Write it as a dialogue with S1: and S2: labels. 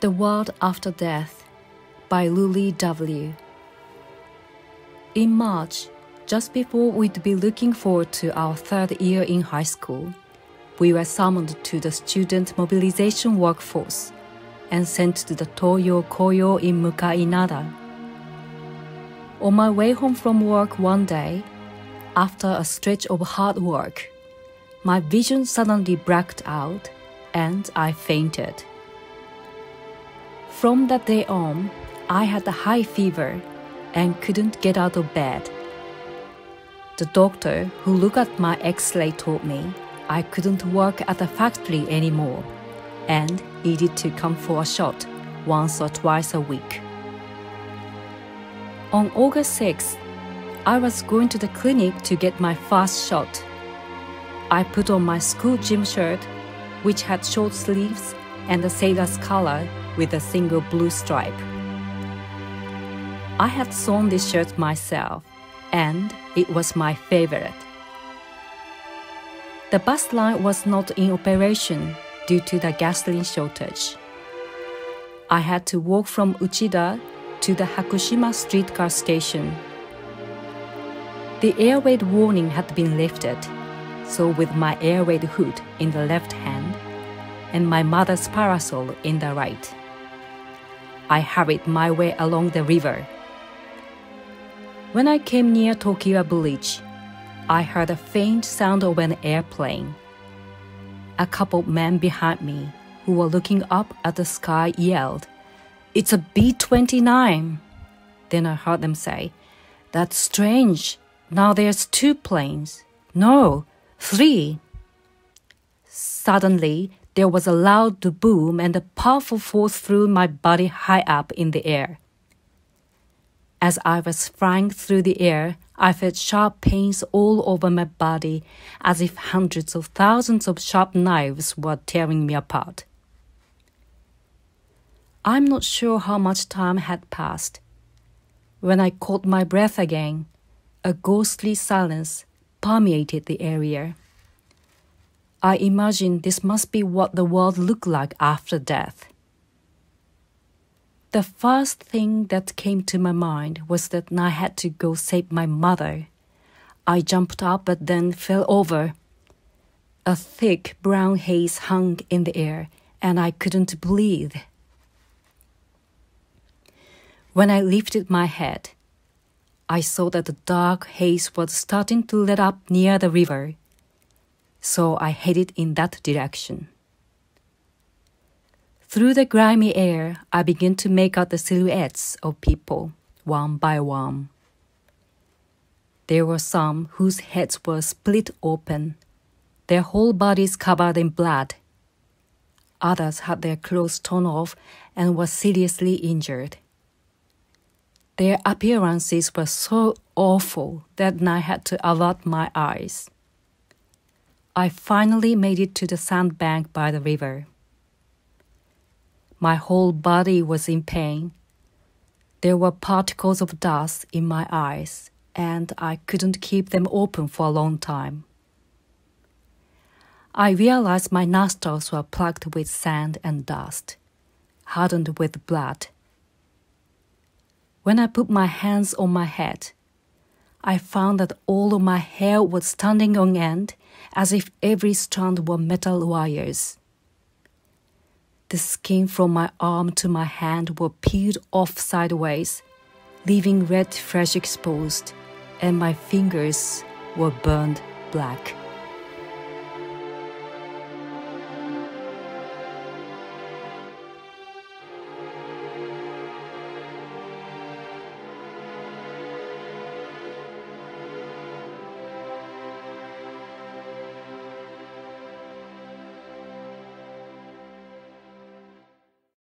S1: The World After Death by Luli W. In March, just before we'd be looking forward to our third year in high school, we were summoned to the Student Mobilization Workforce and sent to the Toyo Koyo in Mukainada. On my way home from work one day, after a stretch of hard work, my vision suddenly blacked out and I fainted. From that day on, I had a high fever and couldn't get out of bed. The doctor who looked at my X-ray told me I couldn't work at the factory anymore and needed to come for a shot once or twice a week. On August 6th, I was going to the clinic to get my first shot. I put on my school gym shirt, which had short sleeves and a sailor's collar with a single blue stripe. I had sewn this shirt myself, and it was my favorite. The bus line was not in operation due to the gasoline shortage. I had to walk from Uchida to the Hakushima streetcar station. The air raid warning had been lifted, so with my air raid hood in the left hand and my mother's parasol in the right, I hurried my way along the river. When I came near Tokyo Bridge, I heard a faint sound of an airplane. A couple men behind me who were looking up at the sky yelled, "It's a B-29." Then I heard them say, "That's strange. Now there's 2 planes. No, 3. Suddenly, there was a loud boom and a powerful force threw my body high up in the air. As I was flying through the air, I felt sharp pains all over my body, as if hundreds of thousands of sharp knives were tearing me apart. I'm not sure how much time had passed. When I caught my breath again, a ghostly silence permeated the area. I imagined this must be what the world looked like after death. The first thing that came to my mind was that I had to go save my mother. I jumped up but then fell over. A thick brown haze hung in the air, and I couldn't breathe. When I lifted my head, I saw that the dark haze was starting to let up near the river, so I headed in that direction. Through the grimy air, I began to make out the silhouettes of people, one by one. There were some whose heads were split open, their whole bodies covered in blood. Others had their clothes torn off and were seriously injured. Their appearances were so awful that I had to avert my eyes. I finally made it to the sandbank by the river. My whole body was in pain. There were particles of dust in my eyes, and I couldn't keep them open for a long time. I realized my nostrils were plugged with sand and dust, hardened with blood. When I put my hands on my head, I found that all of my hair was standing on end, as if every strand were metal wires. The skin from my arm to my hand were peeled off sideways, leaving red flesh exposed, and my fingers were burned black.